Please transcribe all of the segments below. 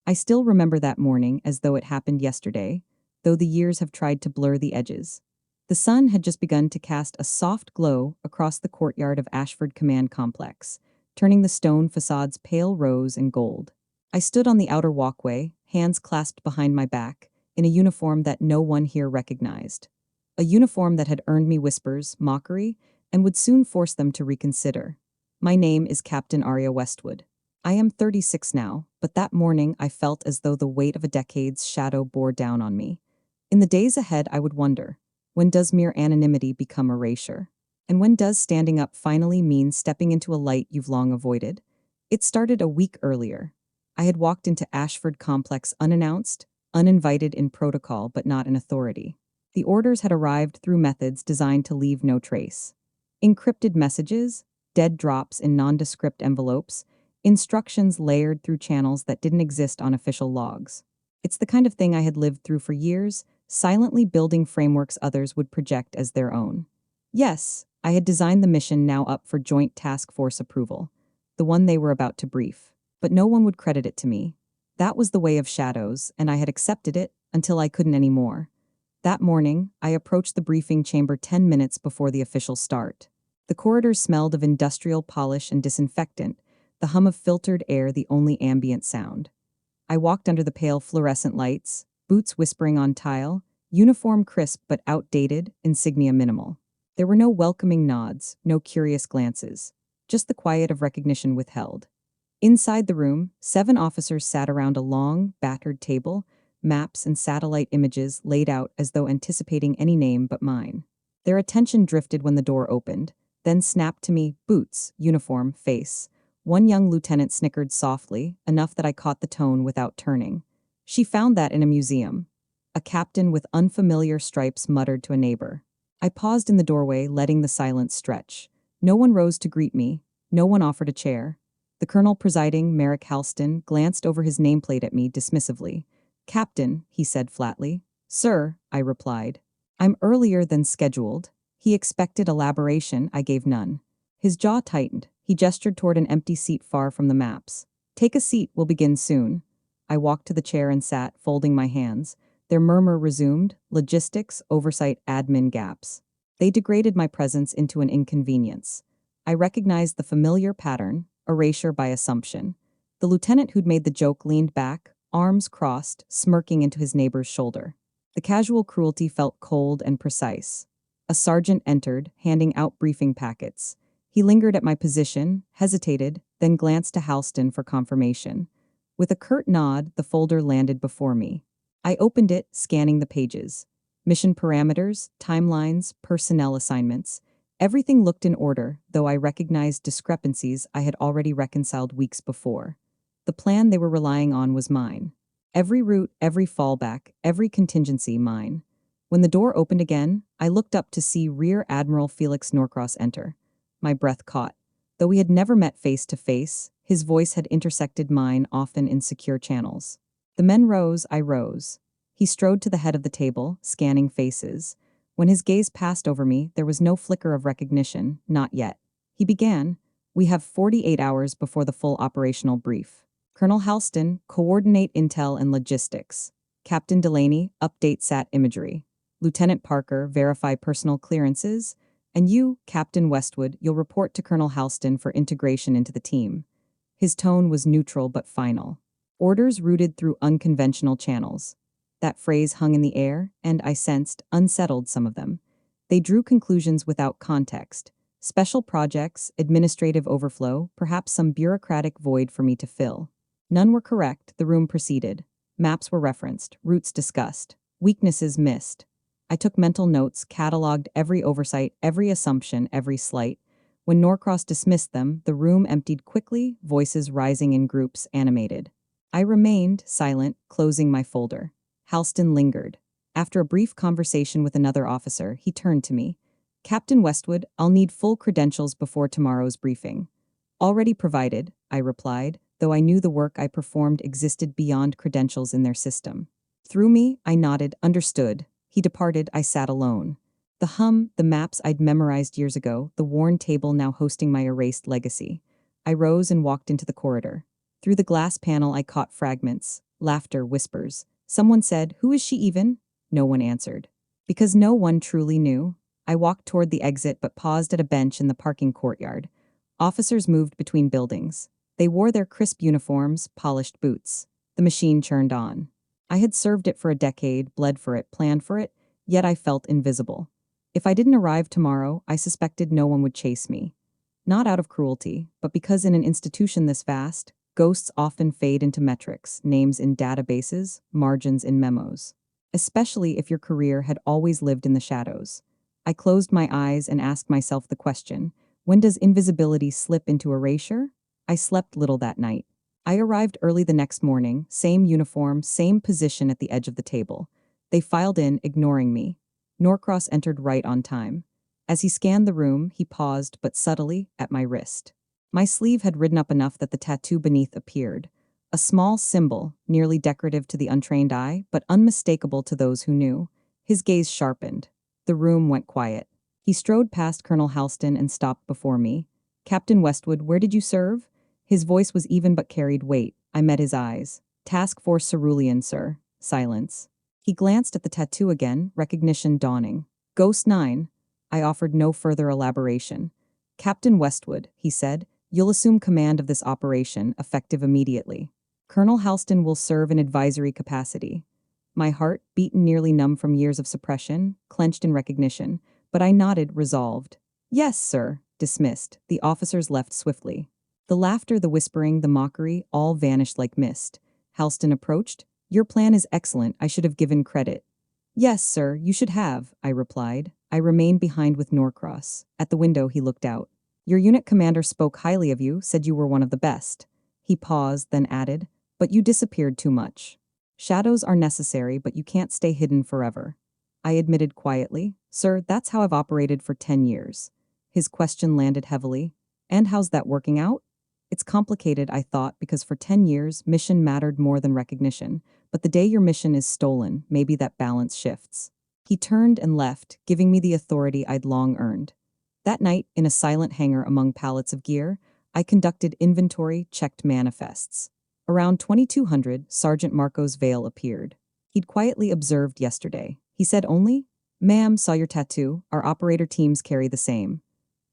I still remember that morning as though it happened yesterday, though the years have tried to blur the edges. The sun had just begun to cast a soft glow across the courtyard of Ashford Command Complex, turning the stone facades pale rose and gold. I stood on the outer walkway, hands clasped behind my back, in a uniform that no one here recognized. A uniform that had earned me whispers, mockery, and would soon force them to reconsider. My name is Captain Arya Westwood. I am 36 now, but that morning I felt as though the weight of a decade's shadow bore down on me. In the days ahead, I would wonder, when does mere anonymity become erasure? And when does standing up finally mean stepping into a light you've long avoided? It started a week earlier. I had walked into Ashford Complex unannounced, uninvited in protocol but not in authority. The orders had arrived through methods designed to leave no trace. Encrypted messages, dead drops in nondescript envelopes, instructions layered through channels that didn't exist on official logs. It's the kind of thing I had lived through for years, silently building frameworks others would project as their own. Yes, I had designed the mission now up for Joint Task Force approval, the one they were about to brief, but no one would credit it to me. That was the way of shadows, and I had accepted it until I couldn't anymore. That morning, I approached the briefing chamber 10 minutes before the official start. The corridors smelled of industrial polish and disinfectant, the hum of filtered air the only ambient sound. I walked under the pale fluorescent lights, boots whispering on tile, uniform crisp but outdated, insignia minimal. There were no welcoming nods, no curious glances, just the quiet of recognition withheld. Inside the room, 7 officers sat around a long, battered table, maps and satellite images laid out as though anticipating any name but mine. Their attention drifted when the door opened, then snapped to me, boots, uniform, face. One young lieutenant snickered softly, enough that I caught the tone without turning. She found that in a museum. A captain with unfamiliar stripes muttered to a neighbor. I paused in the doorway, letting the silence stretch. No one rose to greet me. No one offered a chair. The colonel presiding, Merrick Halston, glanced over his nameplate at me dismissively. "Captain," he said flatly. "Sir," I replied. "I'm earlier than scheduled." He expected elaboration, I gave none. His jaw tightened. He gestured toward an empty seat far from the maps. "Take a seat, we'll begin soon." I walked to the chair and sat, folding my hands. Their murmur resumed, logistics, oversight, admin gaps. They degraded my presence into an inconvenience. I recognized the familiar pattern, erasure by assumption. The lieutenant who'd made the joke leaned back, arms crossed, smirking into his neighbor's shoulder. The casual cruelty felt cold and precise. A sergeant entered, handing out briefing packets. He lingered at my position, hesitated, then glanced to Halston for confirmation. With a curt nod, the folder landed before me. I opened it, scanning the pages. Mission parameters, timelines, personnel assignments. Everything looked in order, though I recognized discrepancies I had already reconciled weeks before. The plan they were relying on was mine. Every route, every fallback, every contingency mine. When the door opened again, I looked up to see Rear Admiral Felix Norcross enter. My breath caught. Though we had never met face to face, his voice had intersected mine often in secure channels. The men rose, I rose. He strode to the head of the table, scanning faces. When his gaze passed over me, there was no flicker of recognition, not yet. He began, "We have 48 hours before the full operational brief. Colonel Halston, coordinate intel and logistics. Captain Delaney, update SAT imagery. Lieutenant Parker, verify personal clearances. And you, Captain Westwood, you'll report to Colonel Halston for integration into the team." His tone was neutral but final. Orders routed through unconventional channels. That phrase hung in the air, and I sensed, unsettled some of them. They drew conclusions without context. Special projects, administrative overflow, perhaps some bureaucratic void for me to fill. None were correct, the room proceeded. Maps were referenced, routes discussed, weaknesses missed. I took mental notes, cataloged every oversight, every assumption, every slight. When Norcross dismissed them, the room emptied quickly, voices rising in groups, animated. I remained silent, closing my folder. Halston lingered. After a brief conversation with another officer, he turned to me. "Captain Westwood, I'll need full credentials before tomorrow's briefing." "Already provided," I replied, though I knew the work I performed existed beyond credentials in their system. Through me, I nodded, understood. He departed, I sat alone. The hum, the maps I'd memorized years ago, the worn table now hosting my erased legacy. I rose and walked into the corridor. Through the glass panel I caught fragments. Laughter, whispers. Someone said, "Who is she even?" No one answered. Because no one truly knew, I walked toward the exit but paused at a bench in the parking courtyard. Officers moved between buildings. They wore their crisp uniforms, polished boots. The machine churned on. I had served it for a decade, bled for it, planned for it, yet I felt invisible. If I didn't arrive tomorrow, I suspected no one would chase me. Not out of cruelty, but because in an institution this vast, ghosts often fade into metrics, names in databases, margins in memos. Especially if your career had always lived in the shadows. I closed my eyes and asked myself the question, when does invisibility slip into erasure? I slept little that night. I arrived early the next morning, same uniform, same position at the edge of the table. They filed in, ignoring me. Norcross entered right on time. As he scanned the room, he paused, but subtly, at my wrist. My sleeve had ridden up enough that the tattoo beneath appeared. A small symbol, nearly decorative to the untrained eye, but unmistakable to those who knew. His gaze sharpened. The room went quiet. He strode past Colonel Halston and stopped before me. "Captain Westwood, where did you serve?" His voice was even but carried weight. I met his eyes. "Task Force Cerulean, sir." Silence. He glanced at the tattoo again, recognition dawning. "Ghost 9. I offered no further elaboration. "Captain Westwood," he said, "you'll assume command of this operation, effective immediately. Colonel Halston will serve in advisory capacity." My heart, beaten nearly numb from years of suppression, clenched in recognition, but I nodded, resolved. "Yes, sir." Dismissed. The officers left swiftly. The laughter, the whispering, the mockery, all vanished like mist. Halston approached. "Your plan is excellent. I should have given credit." "Yes, sir, you should have," I replied. I remained behind with Norcross. At the window, he looked out. "Your unit commander spoke highly of you, said you were one of the best." He paused, then added, "But you disappeared too much. Shadows are necessary, but you can't stay hidden forever." I admitted quietly, "Sir, that's how I've operated for 10 years. His question landed heavily. "And how's that working out?" It's complicated, I thought, because for 10 years, mission mattered more than recognition. But the day your mission is stolen, maybe that balance shifts. He turned and left, giving me the authority I'd long earned. That night, in a silent hangar among pallets of gear, I conducted inventory, checked manifests. Around 2200, Sergeant Marco's veil appeared. He'd quietly observed yesterday. He said only, "Ma'am, saw your tattoo. Our operator teams carry the same."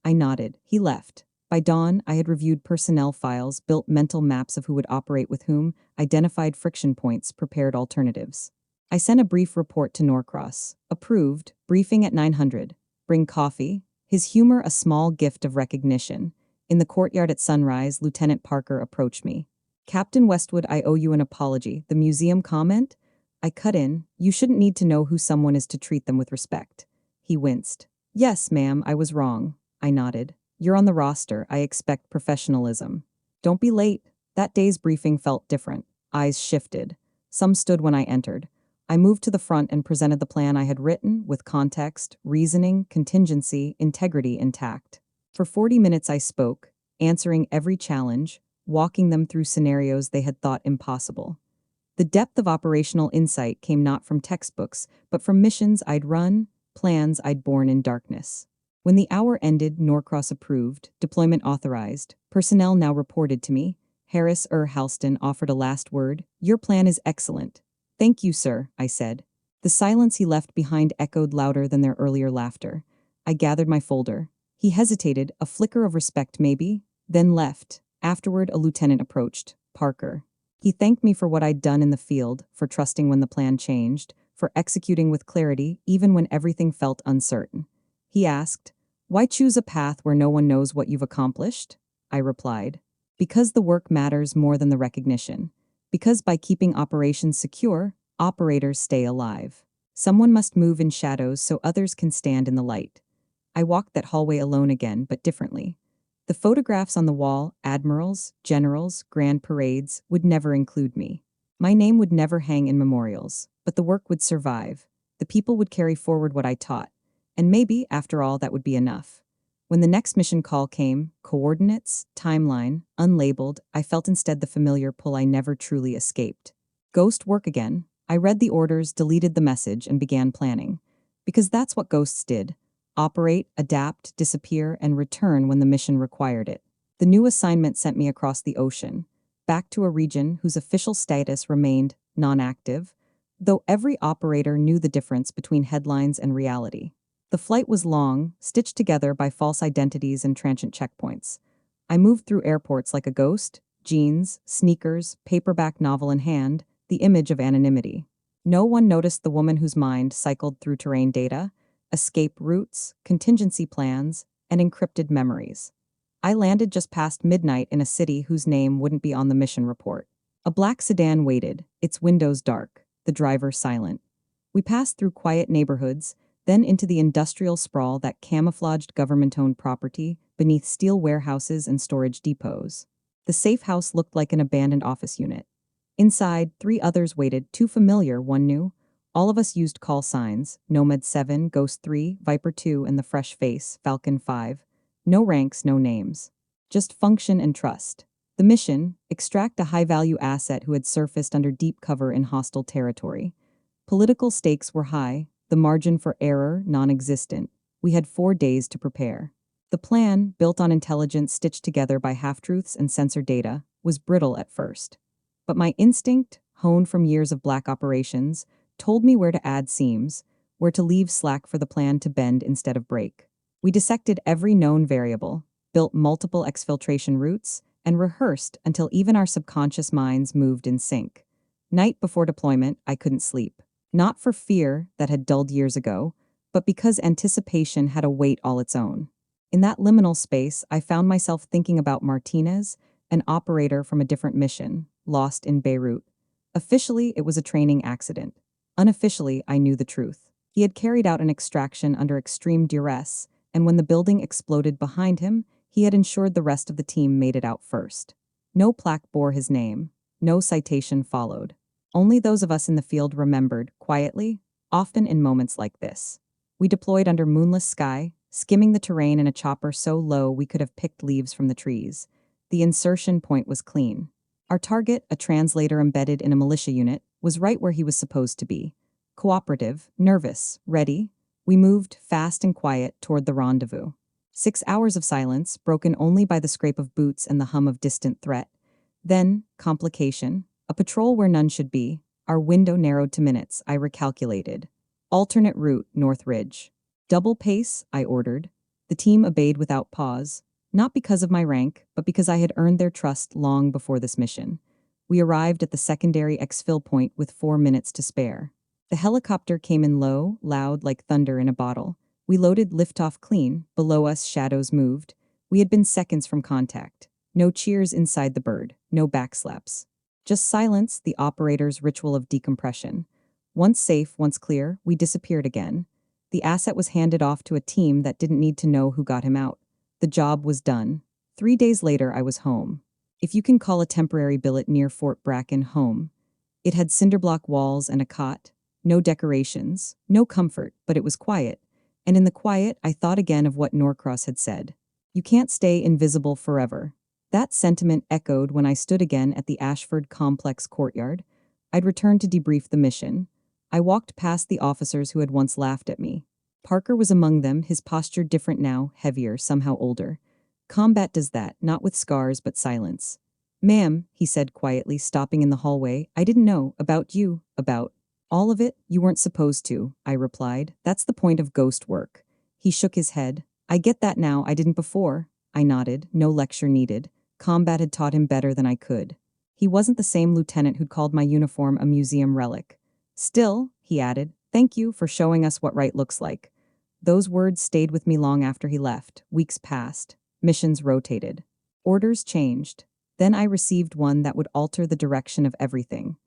I nodded. He left. By dawn, I had reviewed personnel files, built mental maps of who would operate with whom, identified friction points, prepared alternatives. I sent a brief report to Norcross. Approved. Briefing at 900. Bring coffee. His humor a small gift of recognition. In the courtyard at sunrise, Lieutenant Parker approached me. "Captain Westwood, I owe you an apology. The museum comment?" I cut in. "You shouldn't need to know who someone is to treat them with respect." He winced. "Yes, ma'am, I was wrong." I nodded. "You're on the roster. I expect professionalism." "Don't be late." That day's briefing felt different. Eyes shifted. Some stood when I entered. I moved to the front and presented the plan I had written, with context, reasoning, contingency, integrity intact. For 40 minutes I spoke, answering every challenge, walking them through scenarios they had thought impossible. The depth of operational insight came not from textbooks, but from missions I'd run, plans I'd borne in darkness. When the hour ended, Norcross approved, deployment authorized, personnel now reported to me. Harris Halston offered a last word. "Your plan is excellent." "Thank you, sir," I said. The silence he left behind echoed louder than their earlier laughter. I gathered my folder. He hesitated, a flicker of respect maybe, then left. Afterward, a lieutenant approached. "Parker." He thanked me for what I'd done in the field, for trusting when the plan changed, for executing with clarity even when everything felt uncertain. He asked, "Why choose a path where no one knows what you've accomplished?" I replied, "Because the work matters more than the recognition. Because by keeping operations secure, operators stay alive. Someone must move in shadows so others can stand in the light." I walked that hallway alone again, but differently. The photographs on the wall, admirals, generals, grand parades, would never include me. My name would never hang in memorials, but the work would survive. The people would carry forward what I taught. And maybe, after all, that would be enough. When the next mission call came, coordinates, timeline, unlabeled, I felt instead the familiar pull I never truly escaped. Ghost work again. I read the orders, deleted the message, and began planning. Because that's what ghosts did. Operate, adapt, disappear, and return when the mission required it. The new assignment sent me across the ocean. back to a region whose official status remained non-active, though every operator knew the difference between headlines and reality. The flight was long, stitched together by false identities and transient checkpoints. I moved through airports like a ghost, jeans, sneakers, paperback novel in hand, the image of anonymity. No one noticed the woman whose mind cycled through terrain data, escape routes, contingency plans, and encrypted memories. I landed just past midnight in a city whose name wouldn't be on the mission report. A black sedan waited, its windows dark, the driver silent. We passed through quiet neighborhoods, then into the industrial sprawl that camouflaged government-owned property beneath steel warehouses and storage depots. The safe house looked like an abandoned office unit. Inside, 3 others waited, too familiar, one knew. All of us used call signs: Nomad 7, Ghost 3, Viper 2, and the fresh face, Falcon 5. No ranks, no names. Just function and trust. The mission: extract a high-value asset who had surfaced under deep cover in hostile territory. Political stakes were high, the margin for error non-existent. We had 4 days to prepare. The plan, built on intelligence stitched together by half-truths and censored data, was brittle at first. But my instinct, honed from years of black operations, told me where to add seams, where to leave slack for the plan to bend instead of break. We dissected every known variable, built multiple exfiltration routes, and rehearsed until even our subconscious minds moved in sync. Night before deployment, I couldn't sleep. Not for fear that had dulled years ago, but because anticipation had a weight all its own. In that liminal space, I found myself thinking about Martinez, an operator from a different mission, lost in Beirut. Officially, it was a training accident. Unofficially, I knew the truth. He had carried out an extraction under extreme duress, and when the building exploded behind him, he had ensured the rest of the team made it out first. No plaque bore his name. No citation followed. Only those of us in the field remembered, quietly, often in moments like this. We deployed under moonless sky, skimming the terrain in a chopper so low we could have picked leaves from the trees. The insertion point was clean. Our target, a translator embedded in a militia unit, was right where he was supposed to be. Cooperative, nervous, ready. We moved, fast and quiet, toward the rendezvous. 6 hours of silence, broken only by the scrape of boots and the hum of distant threat. Then, complication. A patrol where none should be. Our window narrowed to minutes, I recalculated. Alternate route, North Ridge. Double pace, I ordered. The team obeyed without pause, not because of my rank, but because I had earned their trust long before this mission. We arrived at the secondary exfil point with 4 minutes to spare. The helicopter came in low, loud like thunder in a bottle. We loaded liftoff clean, below us shadows moved. We had been seconds from contact. No cheers inside the bird, no backslaps. Just silence, the operator's ritual of decompression. Once safe, once clear, we disappeared again. The asset was handed off to a team that didn't need to know who got him out. The job was done. 3 days later, I was home. If you can call a temporary billet near Fort Bracken home. It had cinderblock walls and a cot. No decorations, no comfort, but it was quiet. And in the quiet, I thought again of what Norcross had said. You can't stay invisible forever. That sentiment echoed when I stood again at the Ashford Complex courtyard. I'd returned to debrief the mission. I walked past the officers who had once laughed at me. Parker was among them, his posture different now, heavier, somehow older. Combat does that, not with scars but silence. "Ma'am," he said quietly, stopping in the hallway, "I didn't know, about you, about all of it. You weren't supposed to," I replied. "That's the point of ghost work." He shook his head. "I get that now, I didn't before." I nodded, no lecture needed. Combat had taught him better than I could. He wasn't the same lieutenant who'd called my uniform a museum relic. "Still," he added, "thank you for showing us what right looks like." Those words stayed with me long after he left. Weeks passed. Missions rotated. Orders changed. Then I received one that would alter the direction of everything.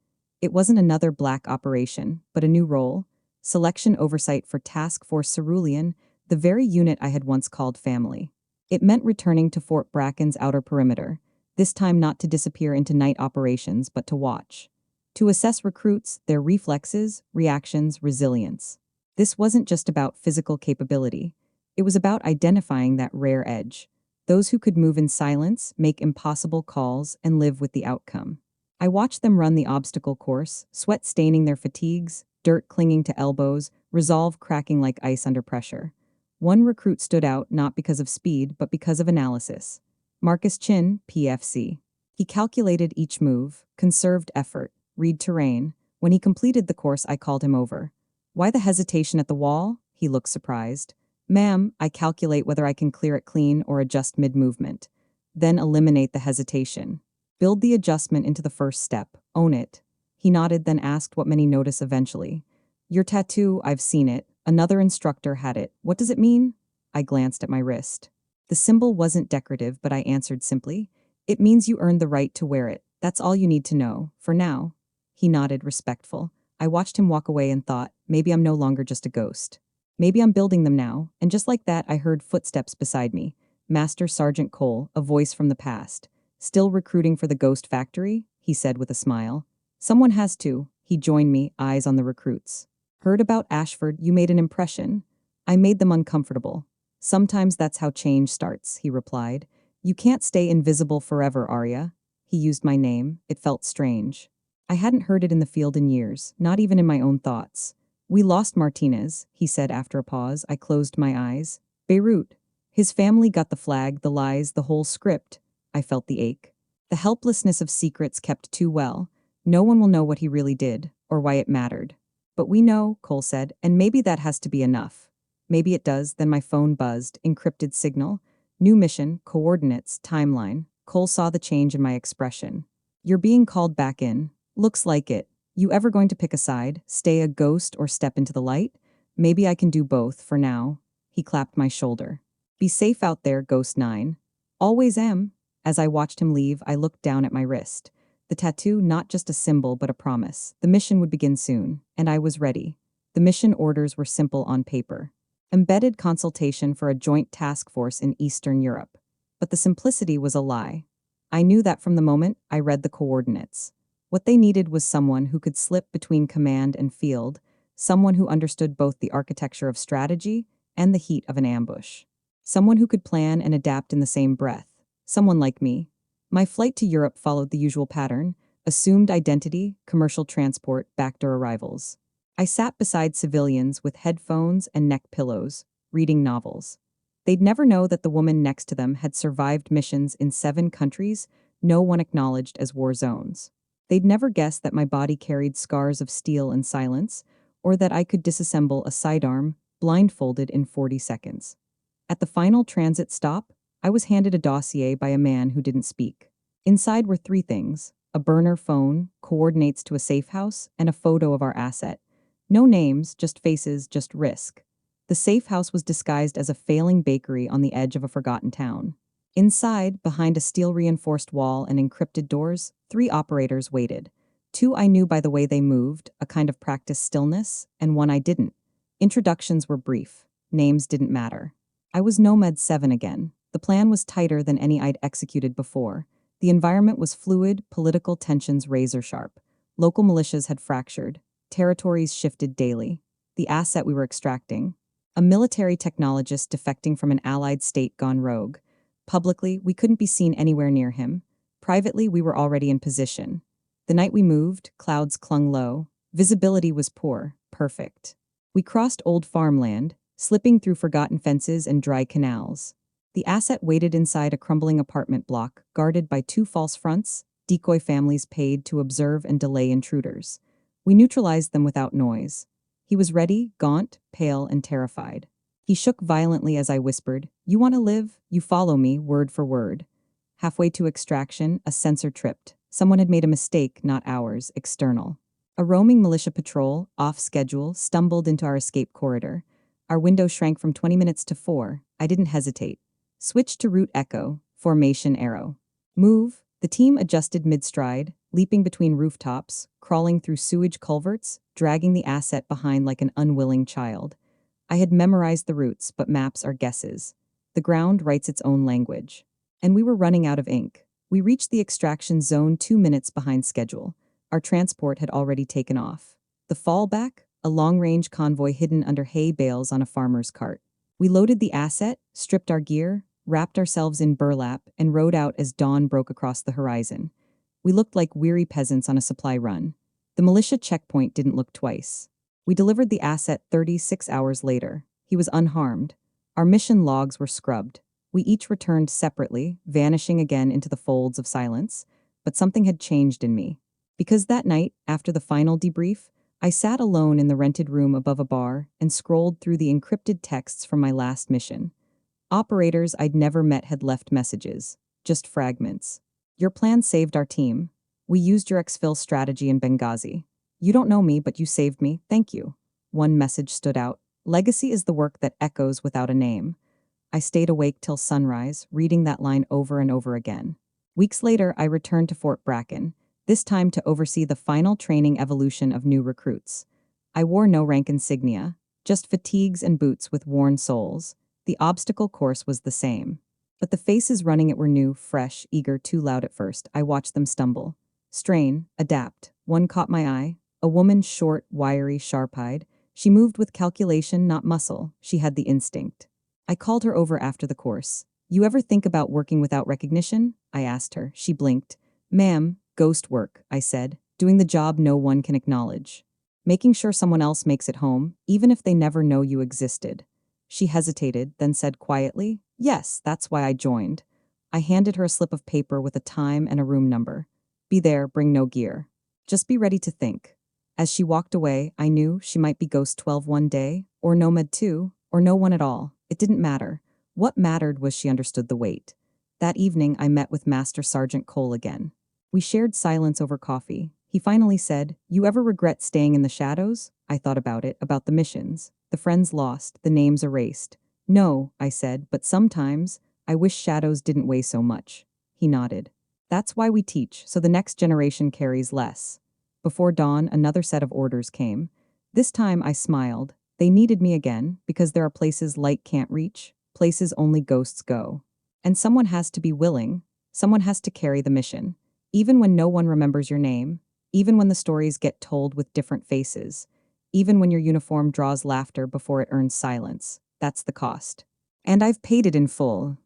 It wasn't another black operation, but a new role. Selection oversight for Task Force Cerulean, the very unit I had once called family. It meant returning to Fort Bracken's outer perimeter, this time not to disappear into night operations, but to watch. To assess recruits, their reflexes, reactions, resilience. This wasn't just about physical capability. It was about identifying that rare edge. Those who could move in silence, make impossible calls, and live with the outcome. I watched them run the obstacle course, sweat staining their fatigues, dirt clinging to elbows, resolve cracking like ice under pressure. One recruit stood out not because of speed, but because of analysis. Marcus Chin, PFC. He calculated each move, conserved effort, read terrain. When he completed the course, I called him over. Why the hesitation at the wall? He looked surprised. Ma'am, I calculate whether I can clear it clean or adjust mid-movement. Then eliminate the hesitation. Build the adjustment into the first step. Own it. He nodded, then asked what many notice eventually. Your tattoo, I've seen it. Another instructor had it. What does it mean? I glanced at my wrist. The symbol wasn't decorative, but I answered simply. It means you earned the right to wear it. That's all you need to know, for now. He nodded, respectful. I watched him walk away and thought, maybe I'm no longer just a ghost. Maybe I'm building them now, and just like that I heard footsteps beside me. Master Sergeant Cole, a voice from the past. Still recruiting for the ghost factory? He said with a smile. Someone has to. He joined me, eyes on the recruits. Heard about Ashford, you made an impression. I made them uncomfortable. Sometimes that's how change starts, he replied. You can't stay invisible forever, Arya. He used my name. It felt strange. I hadn't heard it in the field in years, not even in my own thoughts. We lost Martinez, he said after a pause. I closed my eyes. Beirut. His family got the flag, the lies, the whole script. I felt the ache. The helplessness of secrets kept too well. No one will know what he really did, or why it mattered. But we know, Cole said, and maybe that has to be enough. Maybe it does. Then my phone buzzed, encrypted signal. New mission, coordinates, timeline. Cole saw the change in my expression. You're being called back in. Looks like it. You ever going to pick a side, stay a ghost or step into the light? Maybe I can do both, for now. He clapped my shoulder. Be safe out there, Ghost 9. Always am. As I watched him leave, I looked down at my wrist. The tattoo, not just a symbol, but a promise. The mission would begin soon, and I was ready. The mission orders were simple on paper. Embedded consultation for a joint task force in Eastern Europe. But the simplicity was a lie. I knew that from the moment I read the coordinates. What they needed was someone who could slip between command and field, someone who understood both the architecture of strategy and the heat of an ambush. Someone who could plan and adapt in the same breath. Someone like me. My flight to Europe followed the usual pattern: assumed identity, commercial transport, backdoor arrivals. I sat beside civilians with headphones and neck pillows, reading novels. They'd never know that the woman next to them had survived missions in 7 countries no one acknowledged as war zones. They'd never guess that my body carried scars of steel and silence, or that I could disassemble a sidearm, blindfolded in 40 seconds. At the final transit stop, I was handed a dossier by a man who didn't speak. Inside were 3 things: a burner phone, coordinates to a safe house, and a photo of our asset. No names, just faces, just risk. The safe house was disguised as a failing bakery on the edge of a forgotten town. Inside, behind a steel-reinforced wall and encrypted doors, 3 operators waited. 2 I knew by the way they moved, a kind of practiced stillness, and 1 I didn't. Introductions were brief. Names didn't matter. I was Nomad 7 again. The plan was tighter than any I'd executed before. The environment was fluid, political tensions razor-sharp. Local militias had fractured. Territories shifted daily. The asset we were extracting. A military technologist defecting from an allied state gone rogue. Publicly, we couldn't be seen anywhere near him. Privately, we were already in position. The night we moved, clouds clung low. Visibility was poor, perfect. We crossed old farmland, slipping through forgotten fences and dry canals. The asset waited inside a crumbling apartment block, guarded by 2 false fronts, decoy families paid to observe and delay intruders. We neutralized them without noise. He was ready, gaunt, pale, and terrified. He shook violently as I whispered, "You want to live? You follow me, word for word." Halfway to extraction, a sensor tripped. Someone had made a mistake, not ours, external. A roaming militia patrol, off schedule, stumbled into our escape corridor. Our window shrank from 20 minutes to 4. I didn't hesitate. Switched to route echo, formation arrow. Move. The team adjusted mid-stride, leaping between rooftops, crawling through sewage culverts, dragging the asset behind like an unwilling child. I had memorized the routes, but maps are guesses. The ground writes its own language. And we were running out of ink. We reached the extraction zone 2 minutes behind schedule. Our transport had already taken off. The fallback? A long-range convoy hidden under hay bales on a farmer's cart. We loaded the asset, stripped our gear, wrapped ourselves in burlap, and rode out as dawn broke across the horizon. We looked like weary peasants on a supply run. The militia checkpoint didn't look twice. We delivered the asset 36 hours later. He was unharmed. Our mission logs were scrubbed. We each returned separately, vanishing again into the folds of silence. but something had changed in me. Because that night, after the final debrief, I sat alone in the rented room above a bar and scrolled through the encrypted texts from my last mission. Operators I'd never met had left messages, just fragments. Your plan saved our team. We used your exfil strategy in Benghazi. You don't know me, but you saved me. Thank you. One message stood out. Legacy is the work that echoes without a name. I stayed awake till sunrise, reading that line over and over again. Weeks later, I returned to Fort Bracken, this time to oversee the final training evolution of new recruits. I wore no rank insignia, just fatigues and boots with worn soles. The obstacle course was the same. But the faces running it were new, fresh, eager, too loud at first. I watched them stumble. Strain, adapt. One caught my eye. A woman, short, wiry, sharp-eyed. She moved with calculation, not muscle. She had the instinct. I called her over after the course. You ever think about working without recognition? I asked her. She blinked. Ma'am, ghost work, I said. Doing the job no one can acknowledge. Making sure someone else makes it home, even if they never know you existed. She hesitated, then said quietly, Yes, that's why I joined. I handed her a slip of paper with a time and a room number. Be there, bring no gear. Just be ready to think. As she walked away, I knew she might be Ghost 12 one day, or Nomad 2, or no one at all. It didn't matter. What mattered was she understood the weight. That evening, I met with Master Sergeant Cole again. We shared silence over coffee. He finally said, You ever regret staying in the shadows? I thought about it, about the missions. The friends lost, the names erased. No, I said, but sometimes, I wish shadows didn't weigh so much. He nodded. That's why we teach, so the next generation carries less. Before dawn, another set of orders came. This time I smiled. They needed me again, because there are places light can't reach, places only ghosts go. And someone has to be willing, someone has to carry the mission. Even when no one remembers your name, even when the stories get told with different faces, even when your uniform draws laughter before it earns silence, that's the cost. And I've paid it in full.